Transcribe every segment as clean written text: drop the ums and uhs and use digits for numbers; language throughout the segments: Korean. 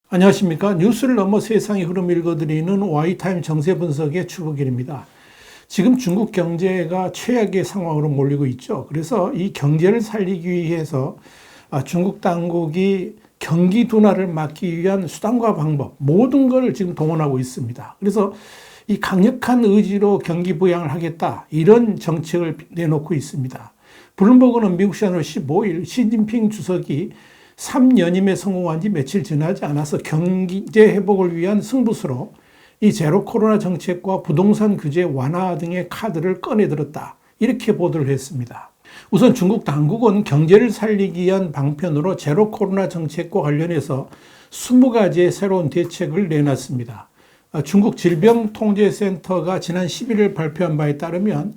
안녕하십니까. 뉴스를 넘어 세상의 흐름 읽어드리는 Y타임 정세 분석의 추구길입니다. 지금 중국 경제가 최악의 상황으로 몰리고 있죠. 그래서 이 경제를 살리기 위해서 중국 당국이 경기 둔화를 막기 위한 수단과 방법, 모든 걸 지금 동원하고 있습니다. 그래서 이 강력한 의지로 경기 부양을 하겠다, 이런 정책을 내놓고 있습니다. 블룸버그는 미국 시간으로 15일 시진핑 주석이 3연임에 성공한 지 며칠 지나지 않아서 경제 회복을 위한 승부수로 이 제로 코로나 정책과 부동산 규제 완화 등의 카드를 꺼내들었다, 이렇게 보도를 했습니다. 우선 중국 당국은 경제를 살리기 위한 방편으로 제로 코로나 정책과 관련해서 20가지의 새로운 대책을 내놨습니다. 중국 질병통제센터가 지난 11일 발표한 바에 따르면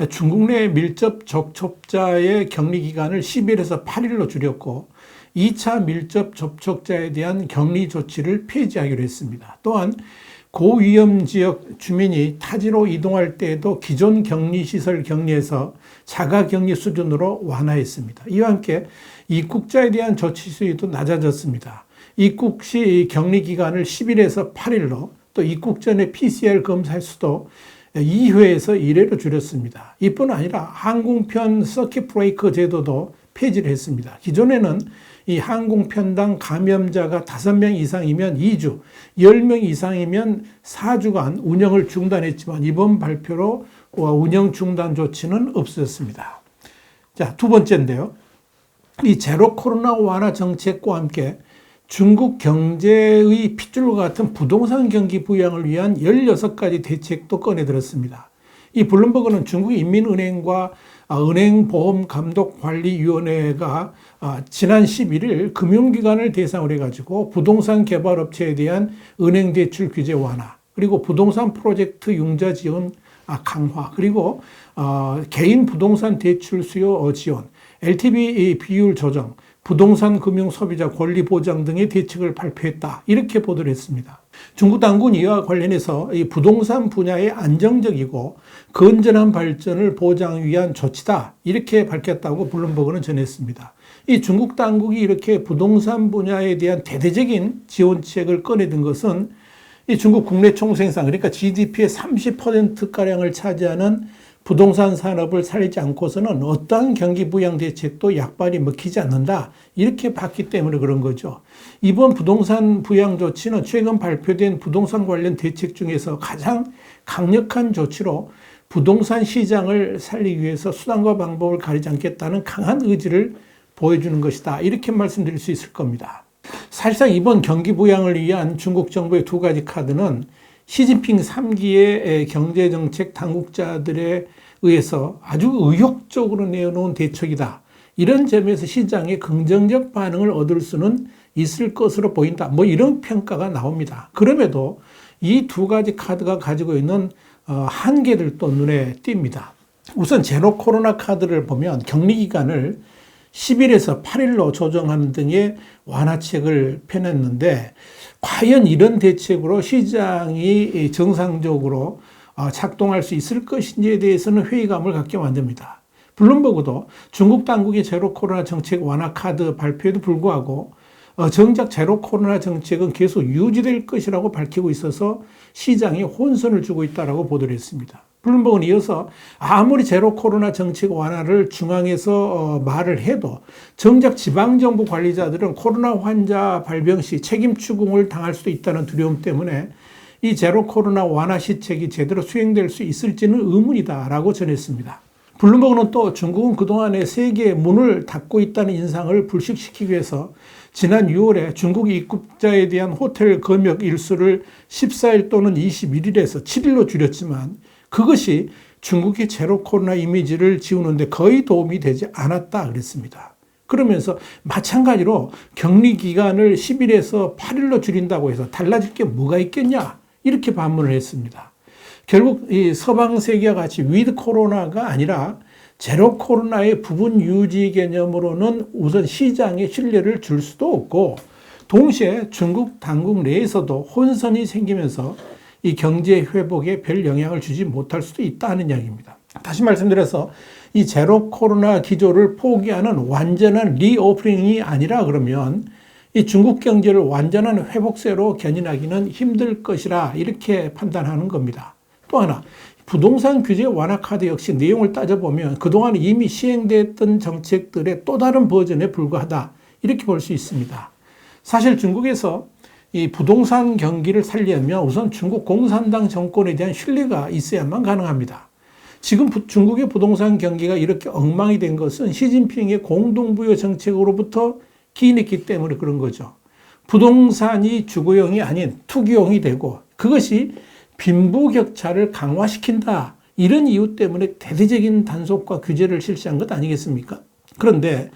중국 내 밀접 접촉자의 격리 기간을 10일에서 8일로 줄였고 2차 밀접 접촉자에 대한 격리 조치를 폐지하기로 했습니다. 또한 고위험 지역 주민이 타지로 이동할 때에도 기존 격리시설 격리에서 자가격리 수준으로 완화했습니다. 이와 함께 입국자에 대한 조치 수위도 낮아졌습니다. 입국 시 격리 기간을 10일에서 8일로, 또 입국 전에 PCR 검사 횟수도 2회에서 1회로 줄였습니다. 이뿐 아니라 항공편 서킷 브레이커 제도도 폐지를 했습니다. 기존에는 이 항공편당 감염자가 5명 이상이면 2주, 10명 이상이면 4주간 운영을 중단했지만 이번 발표로 운영 중단 조치는 없어졌습니다. 자, 두 번째인데요. 이 제로 코로나 완화 정책과 함께 중국 경제의 핏줄과 같은 부동산 경기 부양을 위한 16가지 대책도 꺼내들었습니다. 이 블룸버그는 중국 인민은행과 은행보험감독관리위원회가 지난 11일 금융기관을 대상으로 해가지고 부동산 개발업체에 대한 은행대출 규제 완화, 그리고 부동산 프로젝트 융자 지원 강화, 그리고 개인 부동산 대출 수요 지원, LTV 비율 조정, 부동산 금융 소비자 권리 보장 등의 대책을 발표했다, 이렇게 보도를 했습니다. 중국 당국은 이와 관련해서 이 부동산 분야의 안정적이고 건전한 발전을 보장 위한 조치다, 이렇게 밝혔다고 블룸버그는 전했습니다. 이 중국 당국이 이렇게 부동산 분야에 대한 대대적인 지원책을 꺼내든 것은 이 중국 국내 총생산, 그러니까 GDP의 30%가량을 차지하는 부동산 산업을 살리지 않고서는 어떠한 경기 부양 대책도 약발이 먹히지 않는다, 이렇게 봤기 때문에 그런 거죠. 이번 부동산 부양 조치는 최근 발표된 부동산 관련 대책 중에서 가장 강력한 조치로 부동산 시장을 살리기 위해서 수단과 방법을 가리지 않겠다는 강한 의지를 보여주는 것이다, 이렇게 말씀드릴 수 있을 겁니다. 사실상 이번 경기 부양을 위한 중국 정부의 2가지 카드는 시진핑 3기의 경제정책 당국자들에 의해서 아주 의욕적으로 내놓은 대책이다, 이런 점에서 시장에 긍정적 반응을 얻을 수는 있을 것으로 보인다, 이런 평가가 나옵니다. 그럼에도 이 2가지 카드가 가지고 있는 한계들도 눈에 띕니다. 우선 제로 코로나 카드를 보면 격리 기간을 10일에서 8일로 조정하는 등의 완화책을 펴냈는데, 과연 이런 대책으로 시장이 정상적으로 작동할 수 있을 것인지에 대해서는 회의감을 갖게 만듭니다. 블룸버그도 중국 당국의 제로 코로나 정책 완화 카드 발표에도 불구하고 정작 제로 코로나 정책은 계속 유지될 것이라고 밝히고 있어서 시장에 혼선을 주고 있다고 보도를 했습니다. 블룸버그는 이어서 아무리 제로 코로나 정책 완화를 중앙에서 말을 해도 정작 지방정부 관리자들은 코로나 환자 발병 시 책임 추궁을 당할 수도 있다는 두려움 때문에 이 제로 코로나 완화 시책이 제대로 수행될 수 있을지는 의문이다라고 전했습니다. 블룸버그는 또 중국은 그동안에 세계의 문을 닫고 있다는 인상을 불식시키기 위해서 지난 6월에 중국 입국자에 대한 호텔 검역 일수를 14일 또는 21일에서 7일로 줄였지만 그것이 중국의 제로 코로나 이미지를 지우는 데 거의 도움이 되지 않았다 그랬습니다. 그러면서 마찬가지로 격리 기간을 10일에서 8일로 줄인다고 해서 달라질 게 뭐가 있겠냐, 이렇게 반문을 했습니다. 결국 이 서방 세계와 같이 위드 코로나가 아니라 제로 코로나의 부분 유지 개념으로는 우선 시장에 신뢰를 줄 수도 없고, 동시에 중국 당국 내에서도 혼선이 생기면서 이 경제 회복에 별 영향을 주지 못할 수도 있다는 이야기입니다. 다시 말씀드려서 이 제로 코로나 기조를 포기하는 완전한 리오프닝이 아니라 그러면 이 중국 경제를 완전한 회복세로 견인하기는 힘들 것이라 이렇게 판단하는 겁니다. 또 하나, 부동산 규제 완화 카드 역시 내용을 따져보면 그동안 이미 시행됐던 정책들의 또 다른 버전에 불과하다 이렇게 볼 수 있습니다. 사실 중국에서 이 부동산 경기를 살려면 우선 중국 공산당 정권에 대한 신뢰가 있어야만 가능합니다. 지금 중국의 부동산 경기가 이렇게 엉망이 된 것은 시진핑의 공동부여 정책으로부터 기인했기 때문에 그런 거죠. 부동산이 주거용이 아닌 투기용이 되고 그것이 빈부격차를 강화시킨다. 이런 이유 때문에 대대적인 단속과 규제를 실시한 것 아니겠습니까? 그런데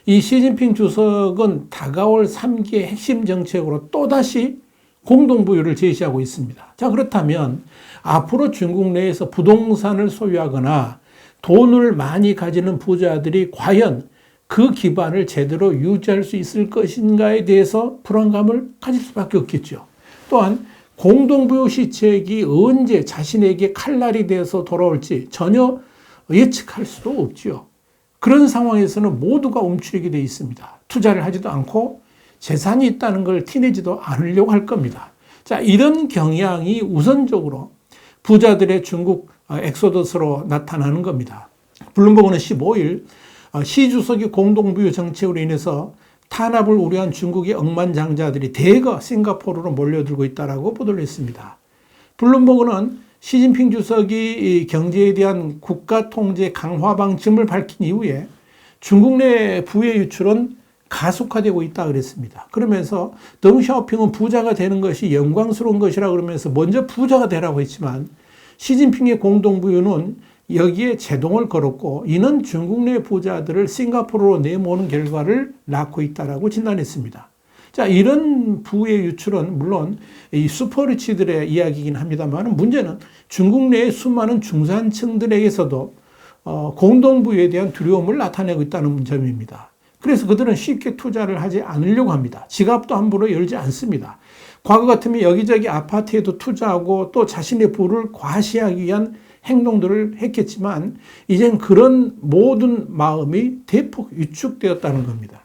이 시진핑 주석은 다가올 3기의 핵심 정책으로 또다시 공동부유를 제시하고 있습니다. 자, 그렇다면 앞으로 중국 내에서 부동산을 소유하거나 돈을 많이 가지는 부자들이 과연 그 기반을 제대로 유지할 수 있을 것인가에 대해서 불안감을 가질 수밖에 없겠죠. 또한 공동부유 시책이 언제 자신에게 칼날이 돼서 돌아올지 전혀 예측할 수도 없죠. 그런 상황에서는 모두가 움츠리게 돼 있습니다. 투자를 하지도 않고 재산이 있다는 걸 티내지도 않으려고 할 겁니다. 자, 이런 경향이 우선적으로 부자들의 중국 엑소더스로 나타나는 겁니다. 블룸버그는 15일 시 주석이 공동부유 정책으로 인해서 탄압을 우려한 중국의 억만장자들이 대거 싱가포르로 몰려들고 있다고 보도를 했습니다. 블룸버그는 시진핑 주석이 경제에 대한 국가 통제 강화 방침을 밝힌 이후에 중국 내 부의 유출은 가속화되고 있다 그랬습니다. 그러면서 덩샤오핑은 부자가 되는 것이 영광스러운 것이라 그러면서 먼저 부자가 되라고 했지만 시진핑의 공동부유는 여기에 제동을 걸었고 이는 중국 내 부자들을 싱가포르로 내모는 결과를 낳고 있다라고 진단했습니다. 자, 이런 부의 유출은 물론 이 슈퍼리치들의 이야기이긴 합니다만 문제는 중국 내의 수많은 중산층들에게서도 공동부유에 대한 두려움을 나타내고 있다는 점입니다. 그래서 그들은 쉽게 투자를 하지 않으려고 합니다. 지갑도 함부로 열지 않습니다. 과거 같으면 여기저기 아파트에도 투자하고 또 자신의 부를 과시하기 위한 행동들을 했겠지만 이젠 그런 모든 마음이 대폭 위축되었다는 겁니다.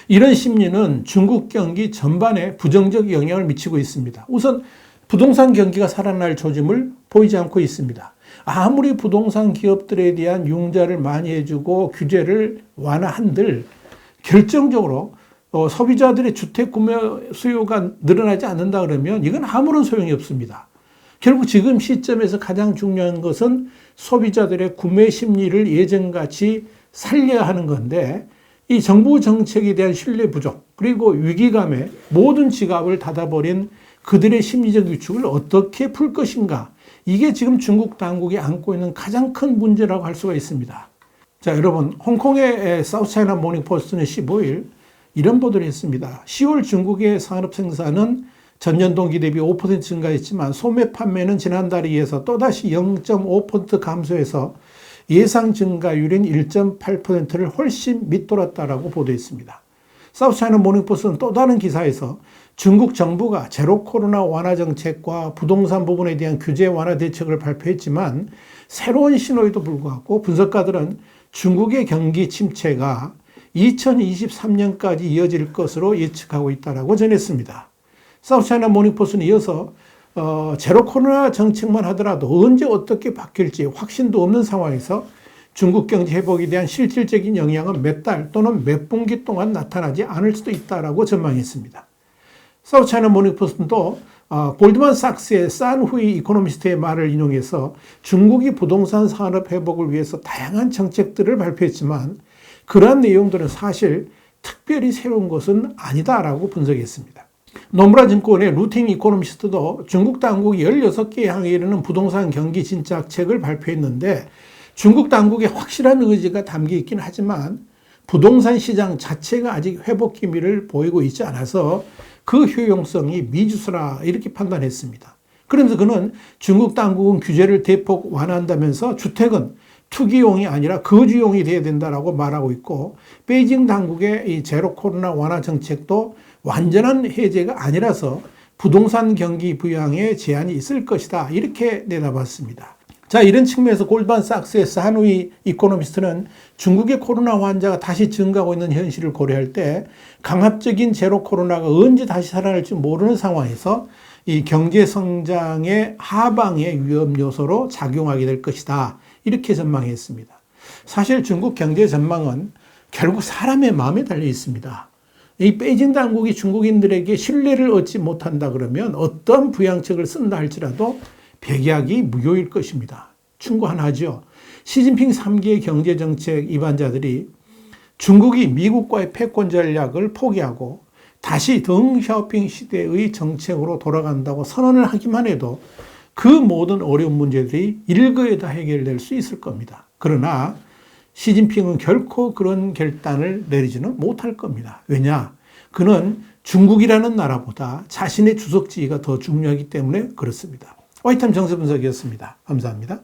이런 심리는 중국 경기 전반에 부정적 영향을 미치고 있습니다. 우선 부동산 경기가 살아날 조짐을 보이지 않고 있습니다. 아무리 부동산 기업들에 대한 융자를 많이 해주고 규제를 완화한들 결정적으로 소비자들의 주택 구매 수요가 늘어나지 않는다 그러면 이건 아무런 소용이 없습니다. 결국 지금 시점에서 가장 중요한 것은 소비자들의 구매 심리를 예전같이 살려야 하는 건데 이 정부 정책에 대한 신뢰 부족 그리고 위기감에 모든 지갑을 닫아버린 그들의 심리적 위축을 어떻게 풀 것인가 이게 지금 중국 당국이 안고 있는 가장 큰 문제라고 할 수가 있습니다. 자, 여러분 홍콩의 사우스차이나 모닝포스트는 15일 이런 보도를 했습니다. 10월 중국의 산업 생산은 전년 동기 대비 5% 증가했지만 소매 판매는 지난달에 이어서 또다시 0.5% 감소해서 예상 증가율인 1.8%를 훨씬 밑돌았다라고 보도했습니다. 사우스차이나 모닝포스트는 또 다른 기사에서 중국 정부가 제로 코로나 완화 정책과 부동산 부분에 대한 규제 완화 대책을 발표했지만 새로운 신호에도 불구하고 분석가들은 중국의 경기 침체가 2023년까지 이어질 것으로 예측하고 있다고 전했습니다. 사우스차이나 모닝포스트는 이어서 제로 코로나 정책만 하더라도 언제 어떻게 바뀔지 확신도 없는 상황에서 중국 경제 회복에 대한 실질적인 영향은 몇 달 또는 몇 분기 동안 나타나지 않을 수도 있다고 전망했습니다. 사우스차이나 모닝포스트도 골드만삭스의 산후이 이코노미스트의 말을 인용해서 중국이 부동산 산업 회복을 위해서 다양한 정책들을 발표했지만 그러한 내용들은 사실 특별히 새로운 것은 아니다라고 분석했습니다. 노무라 증권의 루팅 이코노미스트도 중국 당국이 16개 향해 이르는 부동산 경기 진작책을 발표했는데 중국 당국의 확실한 의지가 담겨 있긴 하지만 부동산 시장 자체가 아직 회복 기미를 보이고 있지 않아서 그 효용성이 미지수라 이렇게 판단했습니다. 그러면서 그는 중국 당국은 규제를 대폭 완화한다면서 주택은 투기용이 아니라 거주용이 돼야 된다라고 말하고 있고 베이징 당국의 이 제로 코로나 완화 정책도 완전한 해제가 아니라서 부동산 경기 부양에 제한이 있을 것이다. 이렇게 내다봤습니다. 자, 이런 측면에서 골드만삭스의 하누이 이코노미스트는 중국의 코로나 환자가 다시 증가하고 있는 현실을 고려할 때 강압적인 제로 코로나가 언제 다시 살아날지 모르는 상황에서 이 경제 성장의 하방의 위험 요소로 작용하게 될 것이다. 이렇게 전망했습니다. 사실 중국 경제 전망은 결국 사람의 마음에 달려 있습니다. 이 베이징 당국이 중국인들에게 신뢰를 얻지 못한다 그러면 어떤 부양책을 쓴다 할지라도 백약이 무효일 것입니다. 충고 하나 하죠. 시진핑 3기의 경제정책 입안자들이 중국이 미국과의 패권 전략을 포기하고 다시 덩샤오핑 시대의 정책으로 돌아간다고 선언을 하기만 해도 그 모든 어려운 문제들이 일거에 다 해결될 수 있을 겁니다. 그러나 시진핑은 결코 그런 결단을 내리지는 못할 겁니다. 왜냐? 그는 중국이라는 나라보다 자신의 주석지위가 더 중요하기 때문에 그렇습니다. 화이트타임 정세분석이었습니다. 감사합니다.